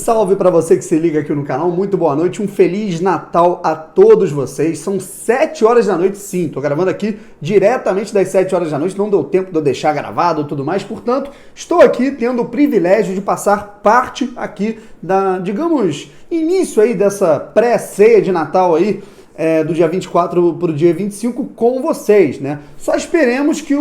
salve para você que se liga aqui no canal, muito boa noite, um Feliz Natal a todos vocês. São 7 horas da noite, sim, tô gravando aqui diretamente das 7 horas da noite, não deu tempo de eu deixar gravado e tudo mais, portanto, estou aqui tendo o privilégio de passar parte aqui da, digamos, início aí dessa pré-ceia de Natal aí, do dia 24 para o dia 25 com vocês, né? Só esperemos que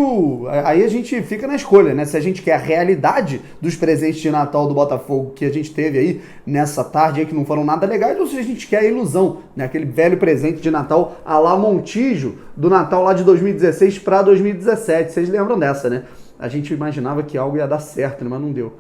aí a gente fica na escolha, né? Se a gente quer a realidade dos presentes de Natal do Botafogo que a gente teve aí nessa tarde aí, que não foram nada legais, ou se a gente quer a ilusão, né? Aquele velho presente de Natal à la Montijo, do Natal lá de 2016 para 2017. Vocês lembram dessa, né? A gente imaginava que algo ia dar certo, né? Mas não deu.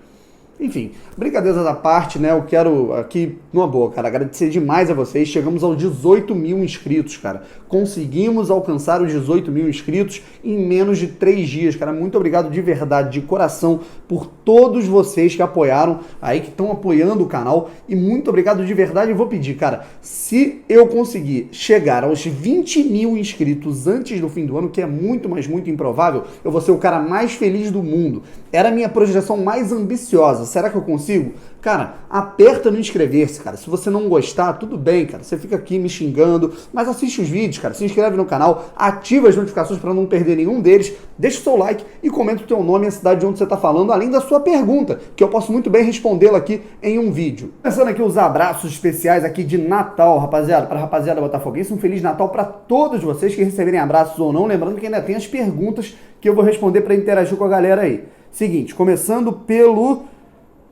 Enfim, brincadeiras à parte, né? Eu quero aqui, numa boa, cara, agradecer demais a vocês. Chegamos aos 18 mil inscritos, cara. Conseguimos alcançar os 18 mil inscritos em menos de 3 dias, cara. Muito obrigado de verdade, de coração, por todos vocês que apoiaram aí, que estão apoiando o canal. E muito obrigado de verdade. Eu vou pedir, cara, se eu conseguir chegar aos 20 mil inscritos antes do fim do ano, que é muito, mas muito improvável, eu vou ser o cara mais feliz do mundo. Era a minha projeção mais ambiciosa. Será que eu consigo? Cara, aperta no inscrever-se, cara. Se você não gostar, tudo bem, cara. Você fica aqui me xingando, mas assiste os vídeos, cara. Se inscreve no canal, ativa as notificações para não perder nenhum deles. Deixa o seu like e comenta o teu nome e a cidade de onde você está falando, além da sua pergunta, que eu posso muito bem respondê-la aqui em um vídeo. Começando aqui os abraços especiais aqui de Natal, rapaziada. Para a rapaziada botafoguense, um Feliz Natal para todos vocês que receberem abraços ou não. Lembrando que ainda tem as perguntas que eu vou responder para interagir com a galera aí. Seguinte, começando pelo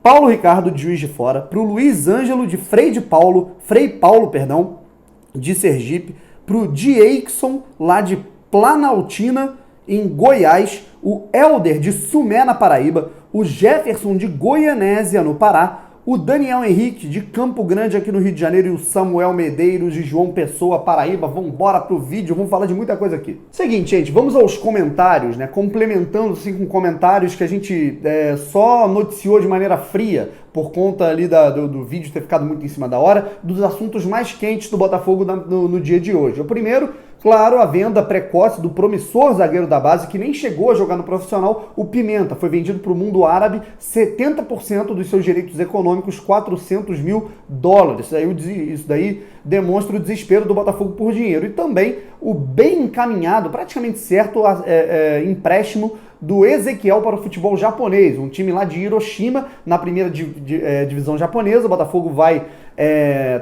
Paulo Ricardo de Juiz de Fora, para o Luiz Ângelo de Frei Paulo, de Sergipe, para o Dieixon, lá de Planaltina, em Goiás, o Helder de Sumé, na Paraíba, o Jefferson de Goianésia, no Pará, o Daniel Henrique de Campo Grande, aqui no Rio de Janeiro, e o Samuel Medeiros de João Pessoa, Paraíba. Vamos embora pro vídeo, vamos falar de muita coisa aqui. Seguinte, gente, vamos aos comentários, né? Complementando assim com comentários que a gente só noticiou de maneira fria, por conta ali do vídeo ter ficado muito em cima da hora, dos assuntos mais quentes do Botafogo no dia de hoje. O primeiro, claro, a venda precoce do promissor zagueiro da base, que nem chegou a jogar no profissional, o Pimenta. Foi vendido para o mundo árabe, 70% dos seus direitos econômicos, 400 mil dólares. Isso daí demonstra o desespero do Botafogo por dinheiro. E também o bem encaminhado, praticamente certo, empréstimo do Ezequiel para o futebol japonês, um time lá de Hiroshima, na primeira divisão japonesa. O Botafogo vai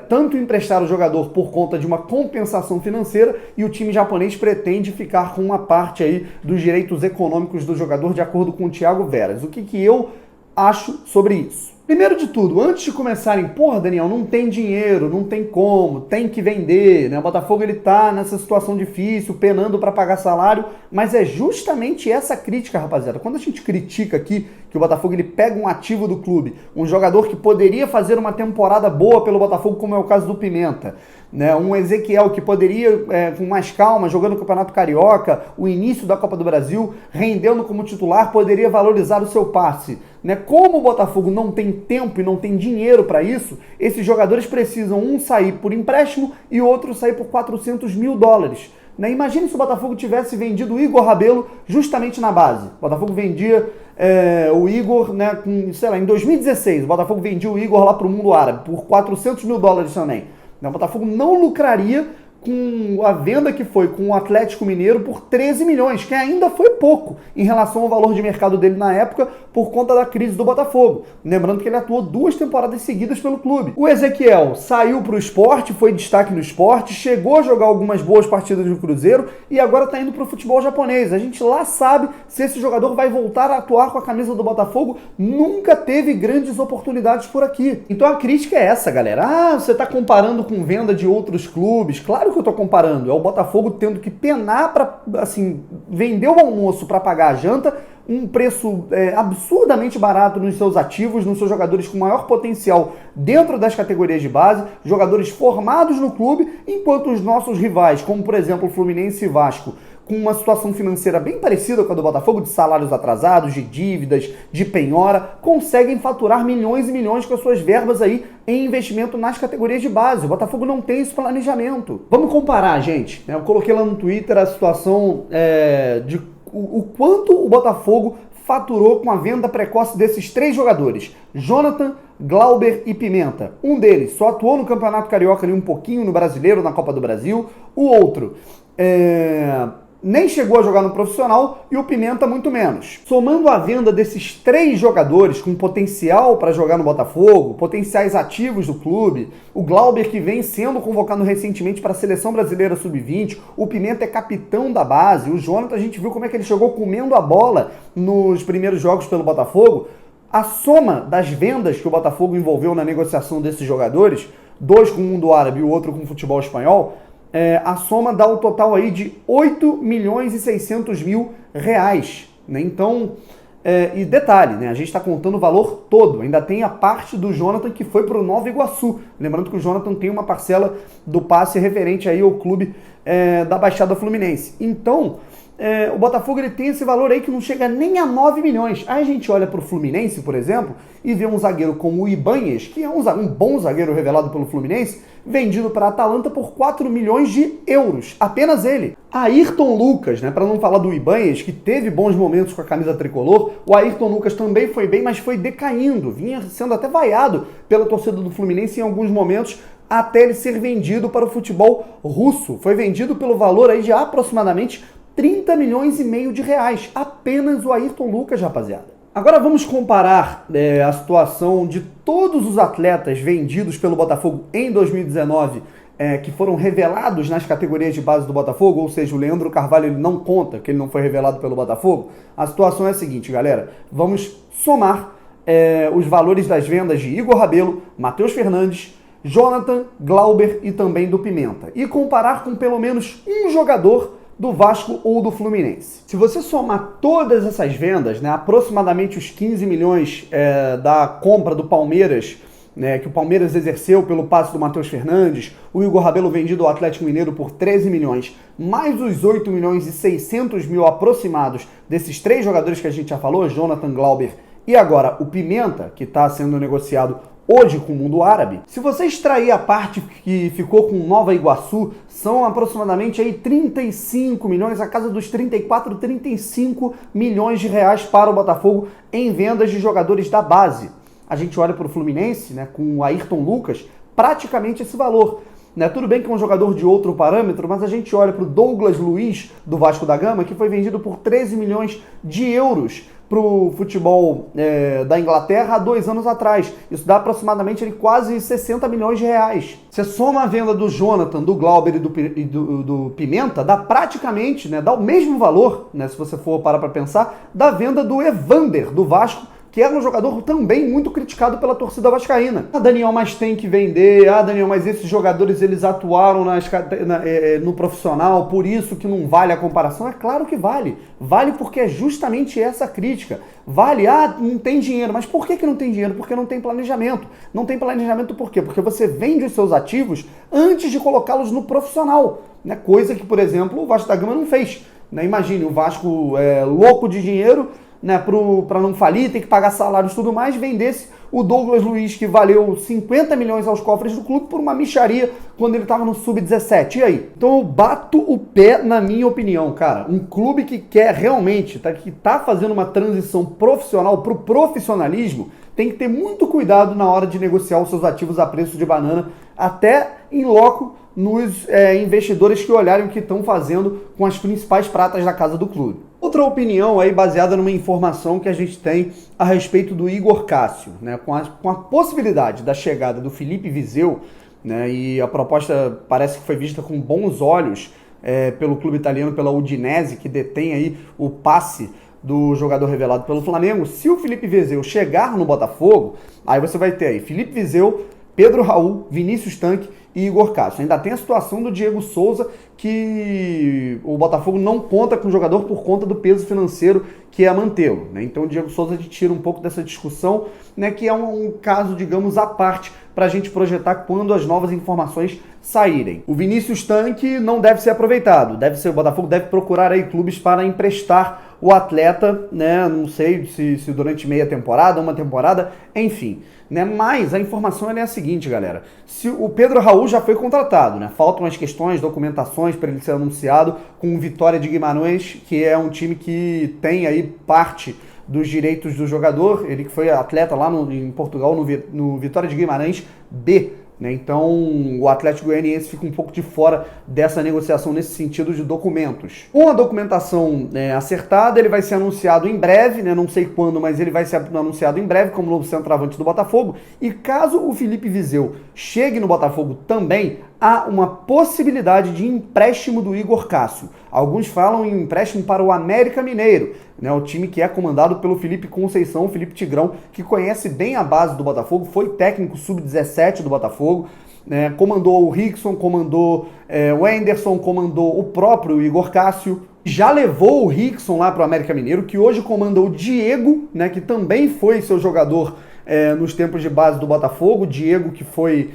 tanto emprestar o jogador por conta de uma compensação financeira, e o time japonês pretende ficar com uma parte aí dos direitos econômicos do jogador, de acordo com o Thiago Veras. O que eu acho sobre isso? Primeiro de tudo, antes de começarem, porra, Daniel, não tem dinheiro, não tem como, tem que vender, né? O Botafogo, ele tá nessa situação difícil, penando para pagar salário, mas é justamente essa crítica, rapaziada. Quando a gente critica aqui que o Botafogo, ele pega um ativo do clube, um jogador que poderia fazer uma temporada boa pelo Botafogo, como é o caso do Pimenta, né? Um Ezequiel que poderia, com mais calma, jogando o Campeonato Carioca, o início da Copa do Brasil, rendendo como titular, poderia valorizar o seu passe, né? Como o Botafogo não tem tempo e não tem dinheiro para isso, esses jogadores precisam um sair por empréstimo e outro sair por 400 mil dólares. Né? Imagine se o Botafogo tivesse vendido o Igor Rabelo justamente na base. O Botafogo vendia o Igor, né, sei lá, em 2016, o Botafogo vendia o Igor lá para o mundo árabe por 400 mil dólares também. O Botafogo não lucraria com a venda que foi com o Atlético Mineiro por 13 milhões, que ainda foi pouco em relação ao valor de mercado dele na época, por conta da crise do Botafogo. Lembrando que ele atuou 2 temporadas seguidas pelo clube. O Ezequiel saiu para o Sport, foi destaque no Sport, chegou a jogar algumas boas partidas no Cruzeiro e agora está indo para o futebol japonês. A gente lá sabe se esse jogador vai voltar a atuar com a camisa do Botafogo. Nunca teve grandes oportunidades por aqui. Então a crítica é essa, galera. Ah, você está comparando com venda de outros clubes. Claro que eu estou comparando. É o Botafogo tendo que penar para, assim, vender o almoço para pagar a janta, um preço absurdamente barato nos seus ativos, nos seus jogadores com maior potencial dentro das categorias de base, jogadores formados no clube, enquanto os nossos rivais, como por exemplo o Fluminense e Vasco, com uma situação financeira bem parecida com a do Botafogo, de salários atrasados, de dívidas, de penhora, conseguem faturar milhões e milhões com as suas verbas aí em investimento nas categorias de base. O Botafogo não tem esse planejamento. Vamos comparar, gente. Eu coloquei lá no Twitter a situação de o quanto o Botafogo faturou com a venda precoce desses 3 jogadores: Jonathan, Glauber e Pimenta. Um deles só atuou no Campeonato Carioca ali um pouquinho, no Brasileiro, na Copa do Brasil. O outro nem chegou a jogar no profissional e o Pimenta muito menos. Somando a venda desses 3 jogadores com potencial para jogar no Botafogo, potenciais ativos do clube, o Glauber que vem sendo convocado recentemente para a Seleção Brasileira Sub-20, o Pimenta é capitão da base, o Jonathan a gente viu como é que ele chegou comendo a bola nos primeiros jogos pelo Botafogo. A soma das vendas que o Botafogo envolveu na negociação desses jogadores, 2 com o mundo árabe e o outro com o futebol espanhol, a soma dá um total aí de 8 milhões e 600 mil reais, né? Então, e detalhe, né? A gente está contando o valor todo, ainda tem a parte do Jonathan que foi para o Nova Iguaçu, lembrando que o Jonathan tem uma parcela do passe referente aí ao clube da Baixada Fluminense. Então, o Botafogo ele tem esse valor aí que não chega nem a 9 milhões. Aí a gente olha para o Fluminense, por exemplo, e vê um zagueiro como o Ibanez, que é um bom zagueiro revelado pelo Fluminense, vendido para a Atalanta por 4 milhões de euros. Apenas ele. Ayrton Lucas, né, para não falar do Ibanez, que teve bons momentos com a camisa tricolor, o Ayrton Lucas também foi bem, mas foi decaindo, vinha sendo até vaiado pela torcida do Fluminense em alguns momentos, até ele ser vendido para o futebol russo. Foi vendido pelo valor aí de aproximadamente 30 milhões e meio de reais. Apenas o Ayrton Lucas, rapaziada. Agora vamos comparar a situação de todos os atletas vendidos pelo Botafogo em 2019, que foram revelados nas categorias de base do Botafogo, ou seja, o Leandro Carvalho ele não conta, que ele não foi revelado pelo Botafogo. A situação é a seguinte, galera. Vamos somar os valores das vendas de Igor Rabelo, Matheus Fernandes, Jonathan, Glauber e também do Pimenta. E comparar com pelo menos um jogador do Vasco ou do Fluminense. Se você somar todas essas vendas, né, aproximadamente os 15 milhões da compra do Palmeiras, né, que o Palmeiras exerceu pelo passe do Matheus Fernandes, o Igor Rabelo vendido ao Atlético Mineiro por 13 milhões, mais os 8 milhões e 600 mil aproximados desses 3 jogadores que a gente já falou, Jonathan, Glauber e agora o Pimenta, que está sendo negociado hoje com o mundo árabe, se você extrair a parte que ficou com Nova Iguaçu, são aproximadamente aí 35 milhões, a casa dos 34, 35 milhões de reais para o Botafogo em vendas de jogadores da base. A gente olha para o Fluminense, né, com o Ayrton Lucas, praticamente esse valor. Né? Tudo bem que é um jogador de outro parâmetro, mas a gente olha para o Douglas Luiz, do Vasco da Gama, que foi vendido por 13 milhões de euros para o futebol da Inglaterra há 2 anos atrás. Isso dá aproximadamente quase 60 milhões de reais. Você soma a venda do Jonathan, do Glauber e do Pimenta, dá praticamente, né, dá o mesmo valor, né, se você for parar para pensar, da venda do Evander, do Vasco, que era um jogador também muito criticado pela torcida vascaína. Daniel, mas tem que vender. Daniel, mas esses jogadores eles atuaram no profissional, por isso que não vale a comparação. É claro que vale. Vale porque é justamente essa crítica. Vale, não tem dinheiro. Mas por que não tem dinheiro? Porque não tem planejamento. Não tem planejamento por quê? Porque você vende os seus ativos antes de colocá-los no profissional. Né? Coisa que, por exemplo, o Vasco da Gama não fez. Né? Imagine, o Vasco louco de dinheiro, né, para não falir, tem que pagar salários e tudo mais, vendesse o Douglas Luiz, que valeu 50 milhões aos cofres do clube, por uma mixaria quando ele estava no Sub-17. E aí? Então eu bato o pé na minha opinião, cara. Um clube que quer realmente, que tá fazendo uma transição profissional para o profissionalismo, tem que ter muito cuidado na hora de negociar os seus ativos a preço de banana, até em loco nos investidores que olharem o que estão fazendo com as principais pratas da casa do clube. Outra opinião aí baseada numa informação que a gente tem a respeito do Igor Cássio, né, com a possibilidade da chegada do Felipe Viseu, né, e a proposta parece que foi vista com bons olhos pelo clube italiano, pela Udinese, que detém aí o passe do jogador revelado pelo Flamengo. Se o Felipe Viseu chegar no Botafogo, aí você vai ter aí Felipe Viseu, Pedro Raul, Vinícius Tanque e Igor Cássio. Ainda tem a situação do Diego Souza, que o Botafogo não conta com o jogador por conta do peso financeiro que é mantê-lo. Né? Então o Diego Souza tira um pouco dessa discussão, né, que é um caso, digamos, à parte para a gente projetar quando as novas informações saírem. O Vinícius Tanque não deve ser aproveitado. O Botafogo deve procurar aí clubes para emprestar o atleta, né? Não sei se durante meia temporada, uma temporada, enfim. Né? Mas a informação é a seguinte, galera. Se o Pedro Raul já foi contratado, né? Faltam as questões, documentações para ele ser anunciado com o Vitória de Guimarães, que é um time que tem aí parte dos direitos do jogador, ele que foi atleta lá em Portugal, no Vitória de Guimarães B. Então, o Atlético Goianiense fica um pouco de fora dessa negociação nesse sentido de documentos. Com a documentação acertada, ele vai ser anunciado em breve, não sei quando, mas ele vai ser anunciado em breve como novo centroavante do Botafogo. E caso o Felipe Vizeu chegue no Botafogo também, há uma possibilidade de empréstimo do Igor Cássio. Alguns falam em empréstimo para o América Mineiro, o time que é comandado pelo Felipe Conceição, Felipe Tigrão, que conhece bem a base do Botafogo, foi técnico sub-17 do Botafogo, comandou o Rickson, comandou o Anderson, comandou o próprio Igor Cássio, já levou o Rickson lá para o América Mineiro, que hoje comanda o Diego, que também foi seu jogador nos tempos de base do Botafogo, Diego que foi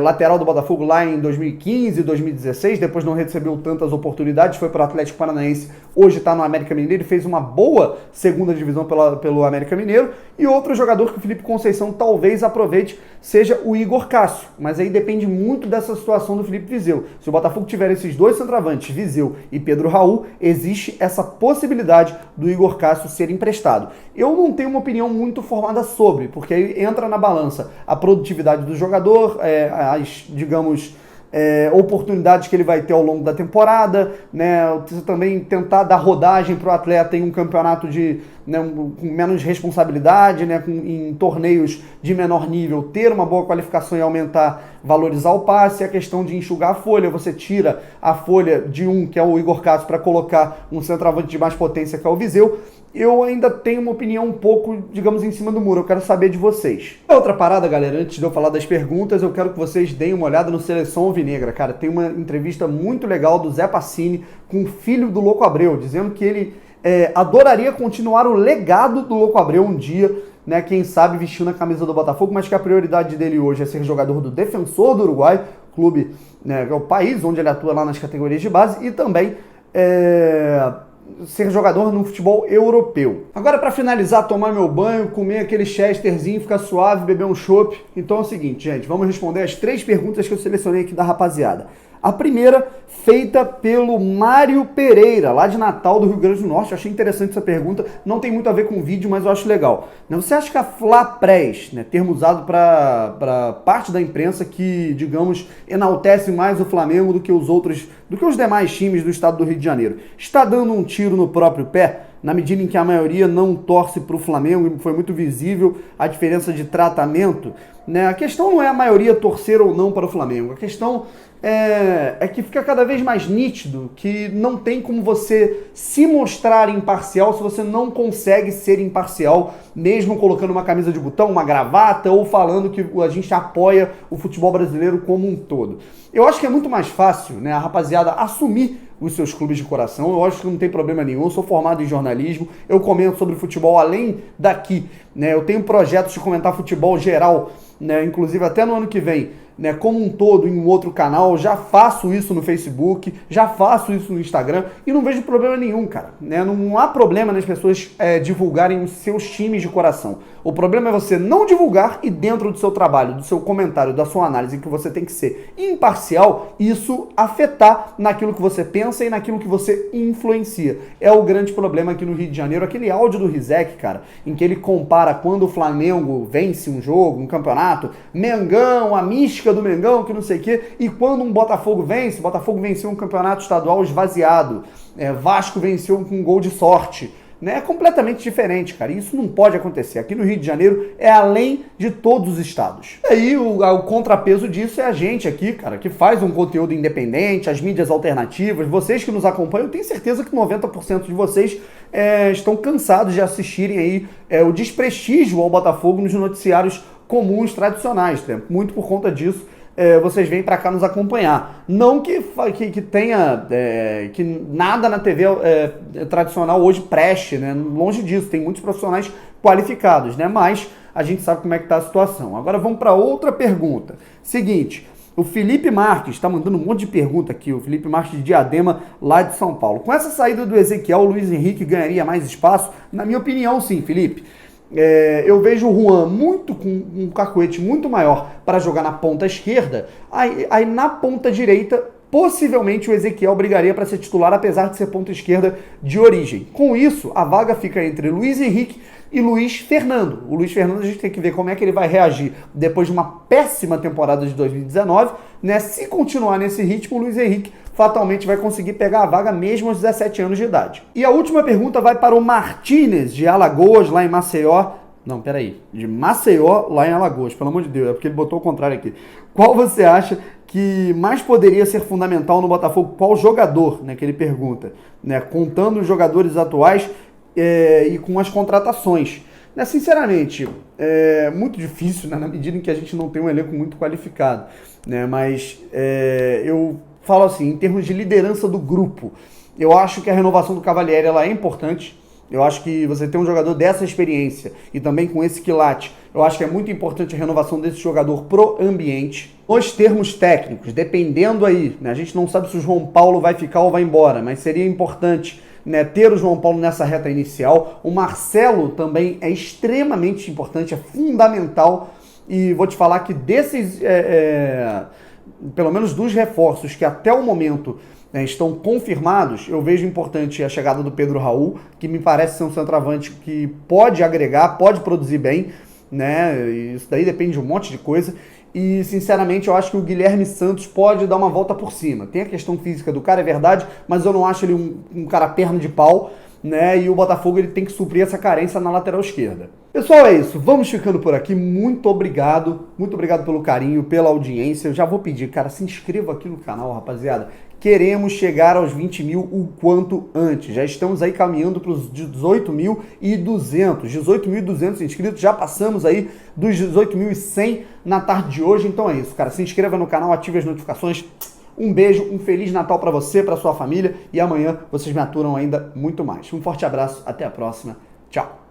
lateral do Botafogo lá em 2015, 2016, depois não recebeu tantas oportunidades, foi para o Atlético Paranaense, hoje está no América Mineiro e fez uma boa segunda divisão pelo América Mineiro. E outro jogador que o Felipe Conceição talvez aproveite seja o Igor Cássio, mas aí depende muito dessa situação do Felipe Vizeu. Se o Botafogo tiver esses dois centroavantes, Vizeu e Pedro Raul, existe essa possibilidade do Igor Cássio ser emprestado. Eu não tenho uma opinião muito formada sobre, porque aí entra na balança a produtividade do jogador, as, digamos, oportunidades que ele vai ter ao longo da temporada, também tentar dar rodagem para o atleta em um campeonato com menos responsabilidade, em torneios de menor nível, ter uma boa qualificação e aumentar, valorizar o passe, a questão de enxugar a folha, você tira a folha de que é o Igor Cássio, para colocar um centroavante de mais potência, que é o Vizeu. Eu ainda tenho uma opinião um pouco, digamos, em cima do muro. Eu quero saber de vocês. Outra parada, galera, antes de eu falar das perguntas, eu quero que vocês deem uma olhada no Seleção Alvinegra. Cara, tem uma entrevista muito legal do Zé Pacini com o filho do Louco Abreu, dizendo que ele adoraria continuar o legado do Louco Abreu um dia, quem sabe vestindo a camisa do Botafogo, mas que a prioridade dele hoje é ser jogador do Defensor do Uruguai, clube, que é o país onde ele atua lá nas categorias de base, e também ser jogador no futebol europeu. Agora, para finalizar, tomar meu banho, comer aquele chesterzinho, ficar suave, beber um chopp. Então é o seguinte, gente, vamos responder as 3 perguntas que eu selecionei aqui da rapaziada. A primeira, feita pelo Mário Pereira, lá de Natal, do Rio Grande do Norte. Eu achei interessante essa pergunta, não tem muito a ver com o vídeo, mas eu acho legal. Você acha que a Flapress, termo usado para parte da imprensa que, digamos, enaltece mais o Flamengo do que os demais times do estado do Rio de Janeiro, está dando um tiro no próprio pé? Na medida em que a maioria não torce para o Flamengo, e foi muito visível a diferença de tratamento, A questão não é a maioria torcer ou não para o Flamengo, a questão é que fica cada vez mais nítido que não tem como você se mostrar imparcial se você não consegue ser imparcial, mesmo colocando uma camisa de botão, uma gravata, ou falando que a gente apoia o futebol brasileiro como um todo. Eu acho que é muito mais fácil, a rapaziada assumir os seus clubes de coração. Eu acho que não tem problema nenhum, eu sou formado em jornalismo, eu comento sobre futebol além daqui, eu tenho projetos de comentar futebol geral, inclusive até no ano que vem, como um todo, em um outro canal. Já faço isso no Facebook, já faço isso no Instagram e não vejo problema nenhum, cara. Não há problema nas pessoas divulgarem os seus times de coração. O problema é você não divulgar e dentro do seu trabalho, do seu comentário, da sua análise, que você tem que ser imparcial, isso afetar naquilo que você pensa e naquilo que você influencia. É o grande problema aqui no Rio de Janeiro. Aquele áudio do Rizek, cara, em que ele compara quando o Flamengo vence um jogo, um campeonato, Mengão, a mística do Mengão, que não sei o quê, e quando um Botafogo vence, o Botafogo venceu um campeonato estadual esvaziado, Vasco venceu com um gol de sorte, É completamente diferente, cara, e isso não pode acontecer. Aqui no Rio de Janeiro é além de todos os estados. E aí o contrapeso disso é a gente aqui, cara, que faz um conteúdo independente, as mídias alternativas, vocês que nos acompanham, eu tenho certeza que 90% de vocês estão cansados de assistirem aí o desprestígio ao Botafogo nos noticiários comuns, tradicionais, muito por conta disso. Vocês vêm para cá nos acompanhar. Não que tenha que nada na TV tradicional hoje preste, Longe disso, tem muitos profissionais qualificados, Mas a gente sabe como é que está a situação. Agora vamos para outra pergunta. Seguinte, o Felipe Marques está mandando um monte de pergunta aqui, o Felipe Marques de Diadema, lá de São Paulo. Com essa saída do Ezequiel, o Luiz Henrique ganharia mais espaço? Na minha opinião, sim, Felipe. Eu vejo o Juan com um cacuete muito maior para jogar na ponta esquerda, aí na ponta direita possivelmente o Ezequiel brigaria para ser titular, apesar de ser ponta esquerda de origem. Com isso, a vaga fica entre Luiz Henrique e Luiz Fernando. O Luiz Fernando a gente tem que ver como é que ele vai reagir depois de uma péssima temporada de 2019, né? Se continuar nesse ritmo, o Luiz Henrique fatalmente vai conseguir pegar a vaga mesmo aos 17 anos de idade. E a última pergunta vai para o Martínez, de Alagoas, lá em Maceió. Não, peraí. De Maceió, lá em Alagoas. Pelo amor de Deus, é porque ele botou o contrário aqui. Qual você acha que mais poderia ser fundamental no Botafogo? Qual jogador, né, que ele pergunta? Né, contando os jogadores atuais e com as contratações. Né, sinceramente, é muito difícil, né, na medida em que a gente não tem um elenco muito qualificado. Né, mas eu falo assim, em termos de liderança do grupo, eu acho que a renovação do Cavalieri ela é importante. Eu acho que você ter um jogador dessa experiência e também com esse quilate, eu acho que é muito importante a renovação desse jogador pro ambiente. Nos termos técnicos, dependendo aí, né, a gente não sabe se o João Paulo vai ficar ou vai embora, mas seria importante, né, ter o João Paulo nessa reta inicial. O Marcelo também é extremamente importante, é fundamental, e vou te falar que desses, pelo menos dos reforços que até o momento estão confirmados, eu vejo importante a chegada do Pedro Raul, que me parece ser um centroavante que pode agregar, pode produzir bem, né? Isso daí depende de um monte de coisa. E, sinceramente, eu acho que o Guilherme Santos pode dar uma volta por cima. Tem a questão física do cara, é verdade, mas eu não acho ele um cara perna de pau, né? E o Botafogo ele tem que suprir essa carência na lateral esquerda. Pessoal, é isso. Vamos ficando por aqui. Muito obrigado pelo carinho, pela audiência. Eu já vou pedir, cara, se inscreva aqui no canal, rapaziada. Queremos chegar aos 20 mil o quanto antes. Já estamos aí caminhando para os 18.200. 18.200 inscritos. Já passamos aí dos 18.100 na tarde de hoje. Então é isso, cara. Se inscreva no canal, ative as notificações. Um beijo, um Feliz Natal para você, para sua família. E amanhã vocês me aturam ainda muito mais. Um forte abraço. Até a próxima. Tchau.